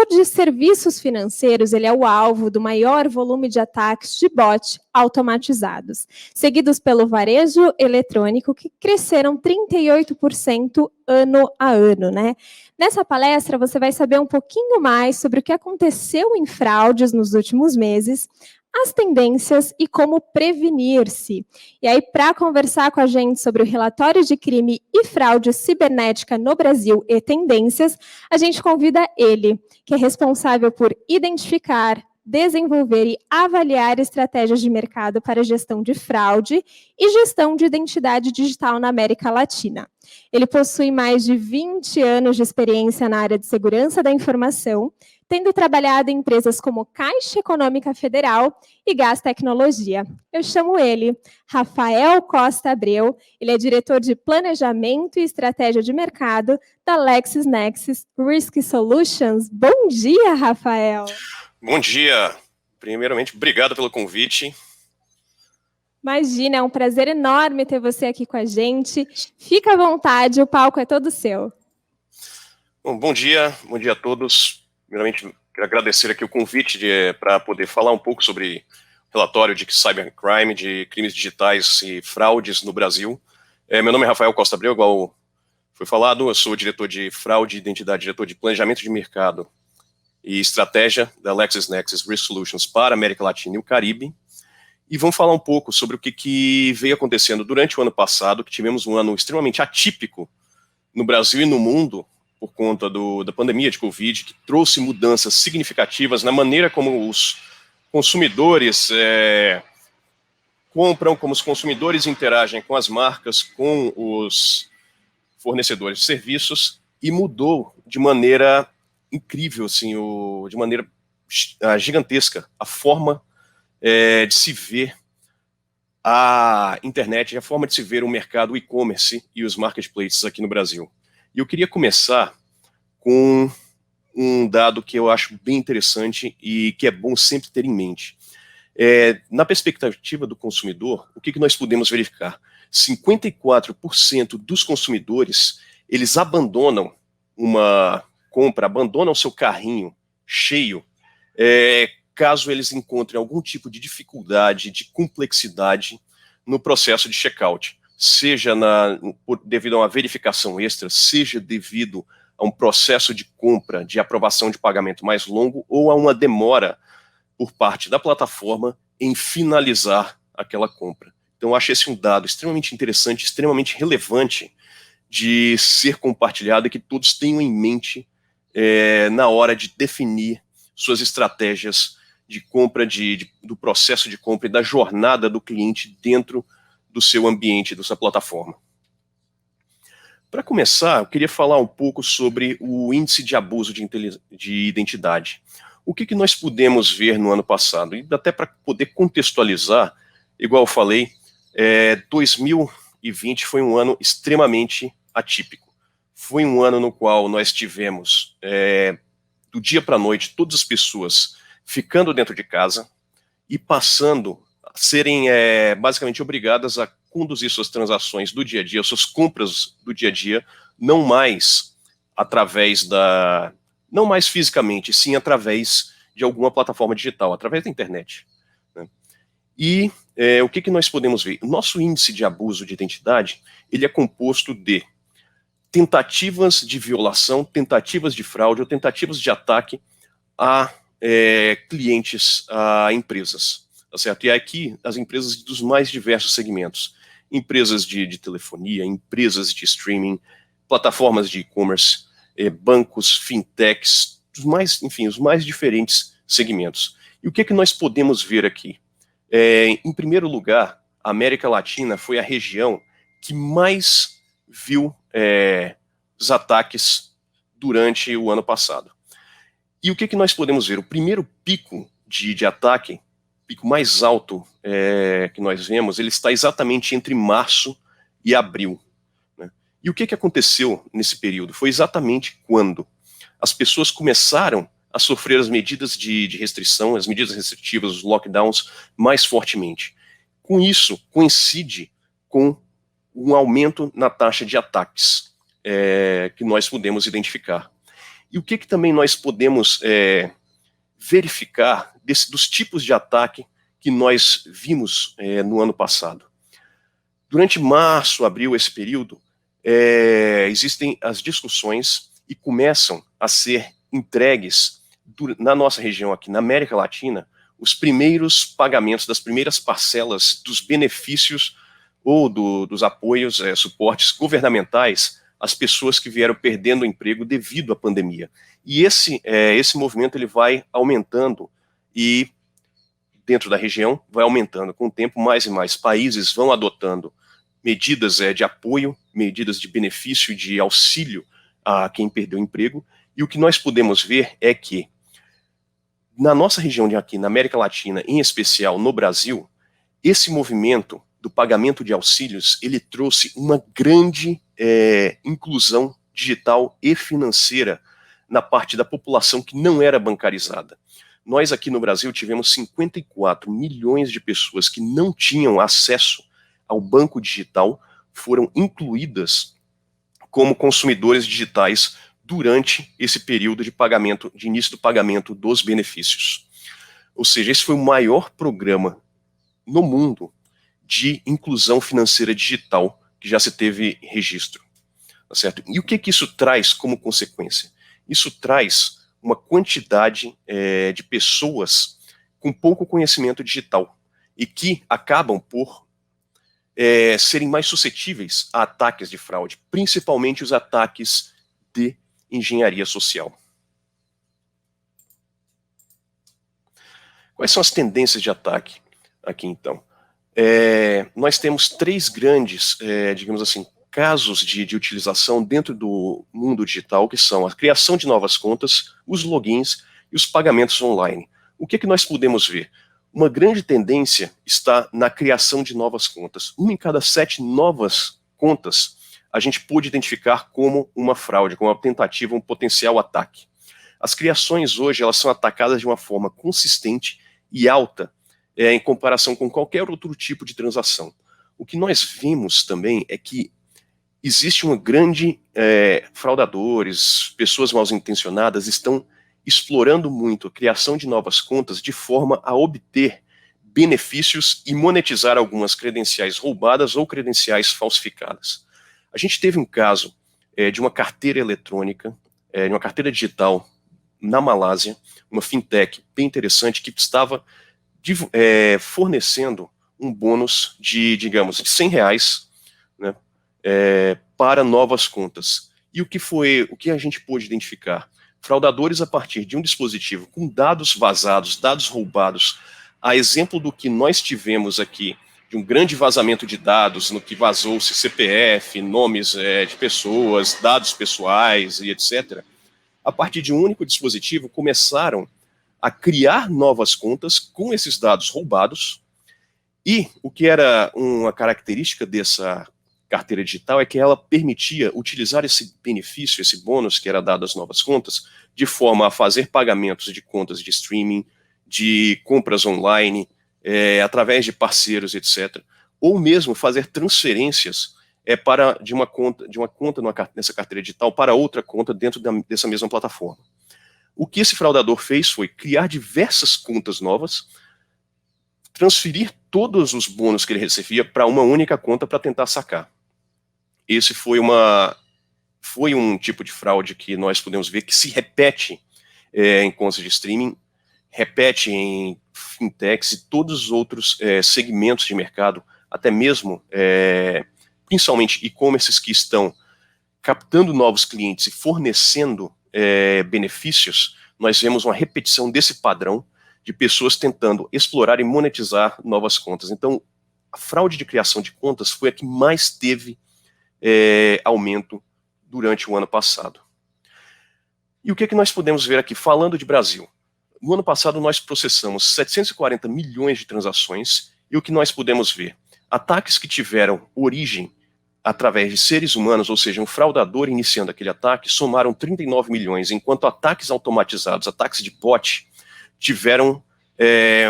de serviços financeiros, ele é o alvo do maior volume de ataques de bot automatizados, seguidos pelo varejo eletrônico, que cresceram 38% ano a ano, né? Nessa palestra, você vai saber um pouquinho mais sobre o que aconteceu em fraudes nos últimos meses, as tendências e como prevenir-se. E aí, para conversar com a gente sobre o relatório de crime e fraude cibernética no Brasil e tendências, a gente convida ele, que é responsável por identificar, desenvolver e avaliar estratégias de mercado para gestão de fraude e gestão de identidade digital na América Latina. Ele possui mais de 20 anos de experiência na área de segurança da informação, tendo trabalhado em empresas como Caixa Econômica Federal e Gás Tecnologia. Eu chamo ele, Rafael Costa Abreu, ele é diretor de Planejamento e Estratégia de Mercado da LexisNexis Risk Solutions. Bom dia, Rafael! Bom dia! Primeiramente, obrigado pelo convite. Imagina, é um prazer enorme ter você aqui com a gente. Fica à vontade, o palco é todo seu. Bom dia a todos. Primeiramente, quero agradecer aqui o convite para poder falar um pouco sobre o relatório de cybercrime, de crimes digitais e fraudes no Brasil. Meu nome é Rafael Costa Abreu, igual foi falado, eu sou diretor de fraude e identidade, diretor de planejamento de mercado e estratégia da LexisNexis Risk Solutions para a América Latina e o Caribe. E vamos falar um pouco sobre o que veio acontecendo durante o ano passado, que tivemos um ano extremamente atípico no Brasil e no mundo, por conta da pandemia de Covid, que trouxe mudanças significativas na maneira como os consumidores compram, como os consumidores interagem com as marcas, com os fornecedores de serviços, e mudou de maneira incrível, assim, de maneira gigantesca, a forma de se ver a internet, a forma de se ver o mercado e-commerce e os marketplaces aqui no Brasil. E eu queria começar com um dado que eu acho bem interessante e que é bom sempre ter em mente. Na perspectiva do consumidor, o que nós podemos verificar? 54% dos consumidores, eles abandonam uma compra, abandonam seu carrinho cheio, caso eles encontrem algum tipo de dificuldade, de complexidade no processo de checkout, seja devido a uma verificação extra, seja devido a um processo de compra, de aprovação de pagamento mais longo, ou a uma demora por parte da plataforma em finalizar aquela compra. Então, eu acho esse um dado extremamente interessante, extremamente relevante de ser compartilhado e que todos tenham em mente na hora de definir suas estratégias de compra, do processo de compra e da jornada do cliente dentro do seu ambiente, da sua plataforma. Para começar, eu queria falar um pouco sobre o índice de abuso de identidade. O que nós pudemos ver no ano passado? E até para poder contextualizar, igual eu falei, 2020 foi um ano extremamente atípico. Foi um ano no qual nós tivemos, do dia para a noite, todas as pessoas ficando dentro de casa e passando a serem basicamente obrigadas a conduzir suas transações do dia a dia, suas compras do dia a dia, não mais não mais fisicamente, sim através de alguma plataforma digital, através da internet, né? E o que nós podemos ver? O nosso índice de abuso de identidade, ele é composto de tentativas de violação, tentativas de fraude ou tentativas de ataque a clientes, a empresas, tá certo? E aqui as empresas dos mais diversos segmentos, empresas de telefonia, empresas de streaming, plataformas de e-commerce, bancos, fintechs, os mais diferentes segmentos. E o que nós podemos ver aqui? Em primeiro lugar, a América Latina foi a região que mais viu os ataques durante o ano passado. E o que nós podemos ver? O primeiro pico de ataque, pico mais alto que nós vemos, ele está exatamente entre março e abril, né? E o que aconteceu nesse período? Foi exatamente quando as pessoas começaram a sofrer as medidas de restrição, as medidas restritivas, os lockdowns, mais fortemente. Com isso, coincide com um aumento na taxa de ataques que nós podemos identificar. E o que também nós podemos verificar dos tipos de ataque que nós vimos no ano passado. Durante março, abril, esse período, existem as discussões e começam a ser entregues na nossa região aqui, na América Latina, os primeiros pagamentos das primeiras parcelas dos benefícios ou dos apoios, suportes governamentais às pessoas que vieram perdendo o emprego devido à pandemia. E esse movimento ele vai aumentando e dentro da região vai aumentando. Com o tempo, mais e mais países vão adotando medidas de apoio, medidas de benefício, de auxílio a quem perdeu o emprego. E o que nós podemos ver é que na nossa região de aqui, na América Latina, em especial no Brasil, esse movimento do pagamento de auxílios, ele trouxe uma grande inclusão digital e financeira na parte da população que não era bancarizada. Nós aqui no Brasil tivemos 54 milhões de pessoas que não tinham acesso ao banco digital, foram incluídas como consumidores digitais durante esse período de pagamento, de início do pagamento dos benefícios. Ou seja, esse foi o maior programa no mundo de inclusão financeira digital que já se teve registro. Tá certo? E o que isso traz como consequência? Isso traz uma quantidade de pessoas com pouco conhecimento digital e que acabam por serem mais suscetíveis a ataques de fraude, principalmente os ataques de engenharia social. Quais são as tendências de ataque aqui, então? Nós temos três grandes, digamos assim, casos de utilização dentro do mundo digital, que são a criação de novas contas, os logins e os pagamentos online. O que nós podemos ver? Uma grande tendência está na criação de novas contas. 1 em cada 7 novas contas a gente pôde identificar como uma fraude, como uma tentativa, um potencial ataque. As criações hoje elas são atacadas de uma forma consistente e alta em comparação com qualquer outro tipo de transação. O que nós vimos também é que existe uma grande fraudadores, pessoas mal intencionadas estão explorando muito a criação de novas contas de forma a obter benefícios e monetizar algumas credenciais roubadas ou credenciais falsificadas. A gente teve um caso de uma carteira eletrônica, de uma carteira digital na Malásia, uma fintech bem interessante que estava fornecendo um bônus de, digamos, de R$100, né, para novas contas. E o que a gente pôde identificar? Fraudadores a partir de um dispositivo com dados vazados, dados roubados, a exemplo do que nós tivemos aqui, de um grande vazamento de dados, no que vazou-se CPF, nomes de pessoas, dados pessoais e etc., a partir de um único dispositivo, começaram a criar novas contas com esses dados roubados, e o que era uma característica dessa carteira digital é que ela permitia utilizar esse benefício, esse bônus que era dado às novas contas, de forma a fazer pagamentos de contas de streaming, de compras online, através de parceiros, etc., ou mesmo fazer transferências de uma conta nessa carteira digital para outra conta dentro dessa mesma plataforma. O que esse fraudador fez foi criar diversas contas novas, transferir todos os bônus que ele recebia para uma única conta para tentar sacar. Esse foi um tipo de fraude que nós podemos ver que se repete em contas de streaming, repete em fintechs e todos os outros segmentos de mercado, até mesmo, principalmente e-commerces que estão captando novos clientes e fornecendo benefícios. Nós vemos uma repetição desse padrão de pessoas tentando explorar e monetizar novas contas. Então, a fraude de criação de contas foi a que mais teve aumento durante o ano passado. E o que nós podemos ver aqui, falando de Brasil? No ano passado nós processamos 740 milhões de transações, e o que nós podemos ver? Ataques que tiveram origem através de seres humanos, ou seja, um fraudador iniciando aquele ataque, somaram 39 milhões, enquanto ataques automatizados, ataques de bot, tiveram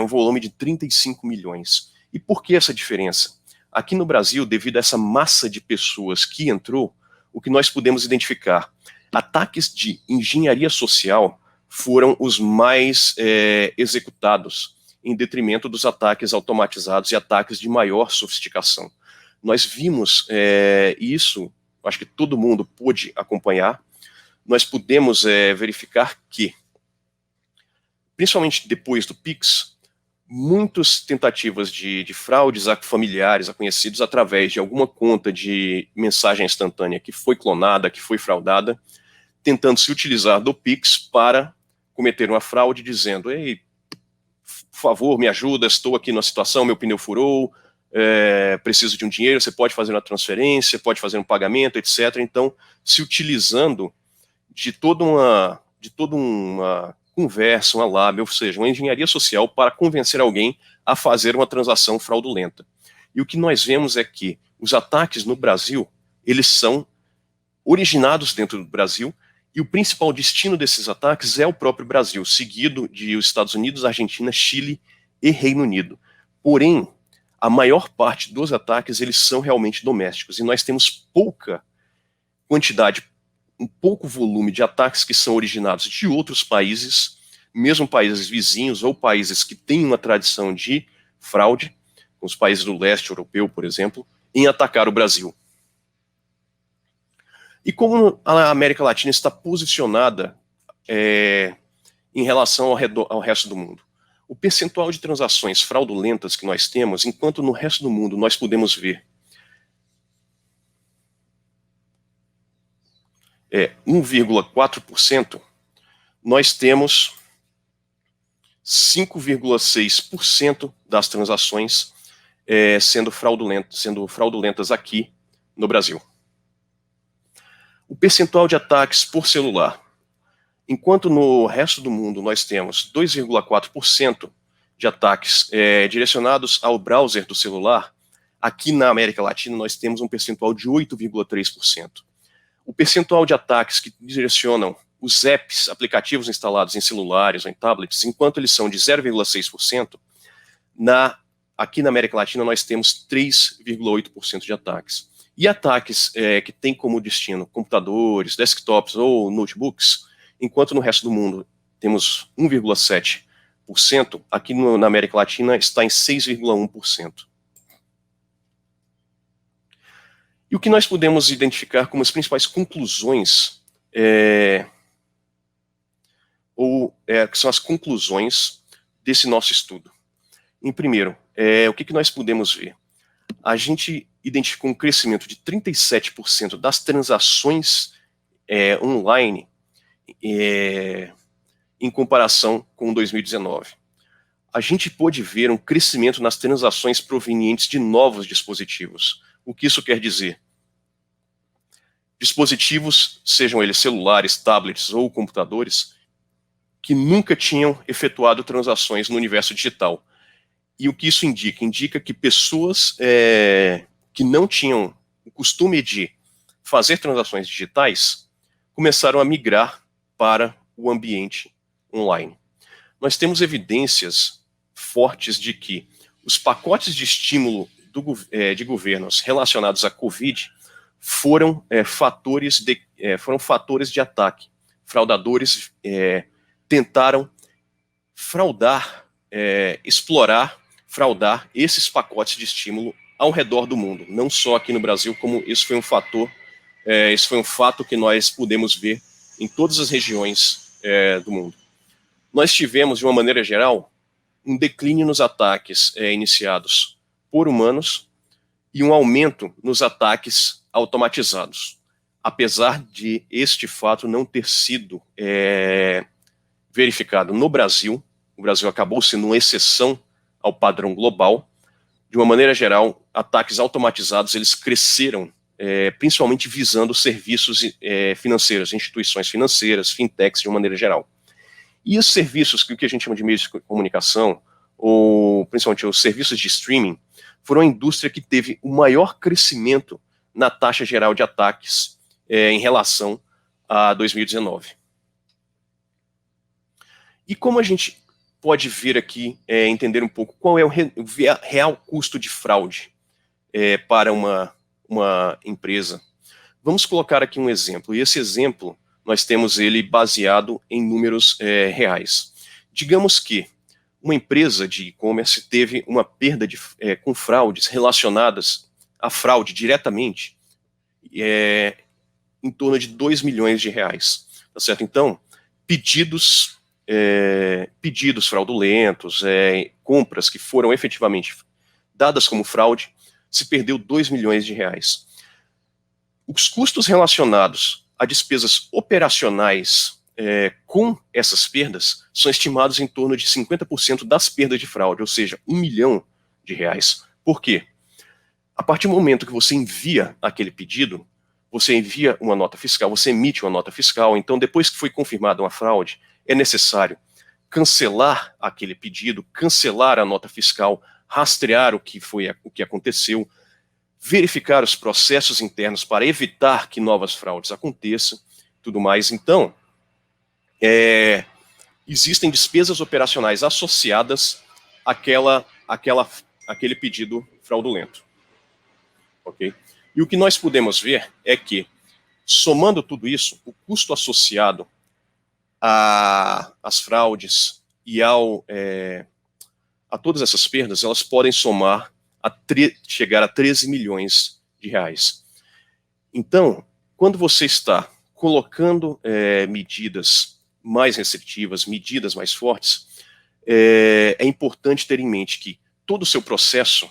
um volume de 35 milhões. E por que essa diferença? Aqui no Brasil, devido a essa massa de pessoas que entrou, o que nós podemos identificar Ataques de engenharia social foram os mais executados, em detrimento dos ataques automatizados e ataques de maior sofisticação. Nós vimos isso, acho que todo mundo pôde acompanhar. Nós pudemos verificar que, principalmente depois do Pix, muitas tentativas de fraudes a familiares, a conhecidos, através de alguma conta de mensagem instantânea que foi clonada, que foi fraudada, tentando se utilizar do Pix para cometer uma fraude, dizendo: ei, por favor, me ajuda, estou aqui numa situação, meu pneu furou, preciso de um dinheiro, você pode fazer uma transferência, pode fazer um pagamento, etc. Então, se utilizando de toda uma conversa, uma lábia, ou seja, uma engenharia social para convencer alguém a fazer uma transação fraudulenta. E o que nós vemos é que os ataques no Brasil, eles são originados dentro do Brasil, e o principal destino desses ataques é o próprio Brasil, seguido de os Estados Unidos, Argentina, Chile e Reino Unido. Porém, a maior parte dos ataques, eles são realmente domésticos, e nós temos pouca quantidade, um pouco volume de ataques que são originados de outros países, mesmo países vizinhos ou países que têm uma tradição de fraude, os países do leste europeu, por exemplo, em atacar o Brasil. E como a América Latina está posicionada em relação ao resto do mundo? O percentual de transações fraudulentas que nós temos, enquanto no resto do mundo nós podemos ver 1,4%, nós temos 5,6% das transações sendo fraudulentas aqui no Brasil. O percentual de ataques por celular, enquanto no resto do mundo nós temos 2,4% de ataques direcionados ao browser do celular, aqui na América Latina nós temos um percentual de 8,3%. O percentual de ataques que direcionam os apps, aplicativos instalados em celulares ou em tablets, enquanto eles são de 0,6%, aqui na América Latina nós temos 3,8% de ataques. E ataques que têm como destino computadores, desktops ou notebooks, enquanto no resto do mundo temos 1,7%, aqui na América Latina está em 6,1%. E o que nós podemos identificar como as principais conclusões, que são as conclusões desse nosso estudo? Em primeiro, o que nós podemos ver? A gente identificou um crescimento de 37% das transações online em comparação com 2019. A gente pôde ver um crescimento nas transações provenientes de novos dispositivos. O que isso quer dizer? Dispositivos, sejam eles celulares, tablets ou computadores, que nunca tinham efetuado transações no universo digital. E o que isso indica? Indica que pessoas que não tinham o costume de fazer transações digitais começaram a migrar para o ambiente online. Nós temos evidências fortes de que os pacotes de estímulo de governos relacionados à Covid foram fatores de ataque. Fraudadores tentaram fraudar esses pacotes de estímulo ao redor do mundo, não só aqui no Brasil, como esse foi um fato que nós pudemos ver em todas as regiões do mundo. Nós tivemos, de uma maneira geral, um declínio nos ataques iniciados por humanos e um aumento nos ataques automatizados, apesar de este fato não ter sido verificado no Brasil. O Brasil acabou sendo uma exceção ao padrão global. De uma maneira geral, ataques automatizados eles cresceram, principalmente visando serviços financeiros, instituições financeiras, fintechs de uma maneira geral. E os serviços, que a gente chama de meios de comunicação, ou principalmente os serviços de streaming, foram a indústria que teve o maior crescimento na taxa geral de ataques em relação a 2019. E como a gente pode ver aqui, entender um pouco qual é o real custo de fraude para uma empresa? Vamos colocar aqui um exemplo, e esse exemplo nós temos ele baseado em números reais. Digamos que uma empresa de e-commerce teve uma perda com fraudes relacionadas à fraude diretamente em torno de 2 milhões de reais. Tá certo? Então, pedidos fraudulentos, compras que foram efetivamente dadas como fraude, se perdeu 2 milhões de reais. Os custos relacionados a despesas operacionais com essas perdas são estimados em torno de 50% das perdas de fraude, ou seja, 1 milhão de reais. Por quê? A partir do momento que você envia aquele pedido, você envia uma nota fiscal, você emite uma nota fiscal, então depois que foi confirmada uma fraude, é necessário cancelar aquele pedido, cancelar a nota fiscal, rastrear o que aconteceu, verificar os processos internos para evitar que novas fraudes aconteçam, tudo mais. Então, existem despesas operacionais associadas àquele pedido fraudulento. Ok? E o que nós podemos ver é que, somando tudo isso, o custo associado às fraudes e a todas essas perdas, elas podem somar chegar a 13 milhões de reais. Então, quando você está colocando medidas mais restritivas, medidas mais fortes, é importante ter em mente que todo o seu processo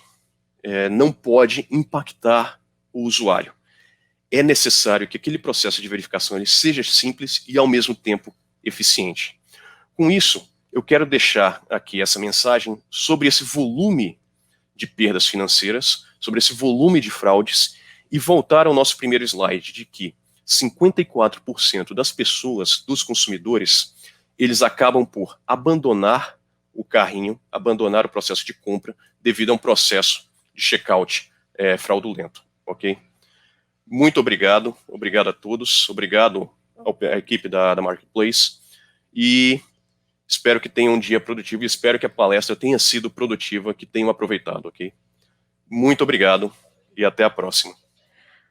não pode impactar o usuário. É necessário que aquele processo de verificação ele seja simples e, ao mesmo tempo, eficiente. Com isso, eu quero deixar aqui essa mensagem sobre esse volume de perdas financeiras, sobre esse volume de fraudes, e voltar ao nosso primeiro slide de que 54% das pessoas, dos consumidores, eles acabam por abandonar o carrinho, abandonar o processo de compra devido a um processo de checkout fraudulento, ok? Muito obrigado, obrigado a todos, obrigado à equipe da Marketplace, e espero que tenham um dia produtivo e espero que a palestra tenha sido produtiva, que tenham aproveitado, ok? Muito obrigado e até a próxima.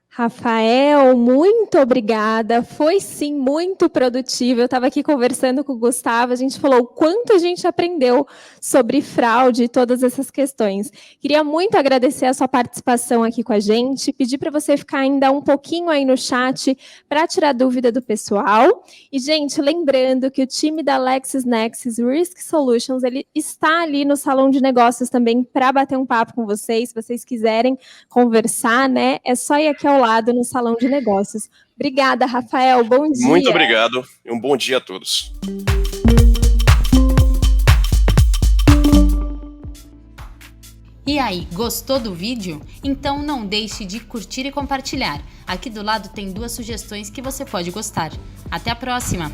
Rafael, muito obrigada. Foi sim muito produtivo. Eu estava aqui conversando com o Gustavo, a gente falou o quanto a gente aprendeu sobre fraude e todas essas questões. Queria muito agradecer a sua participação aqui com a gente, pedir para você ficar ainda um pouquinho aí no chat para tirar dúvida do pessoal. E, gente, lembrando que o time da LexisNexis Risk Solutions, ele está ali no salão de negócios também para bater um papo com vocês, se vocês quiserem conversar, né? É só ir aqui ao lado no salão de negócios. Obrigada, Rafael. Bom dia. Muito obrigado e um bom dia a todos. E aí, gostou do vídeo? Então não deixe de curtir e compartilhar. Aqui do lado tem 2 sugestões que você pode gostar. Até a próxima!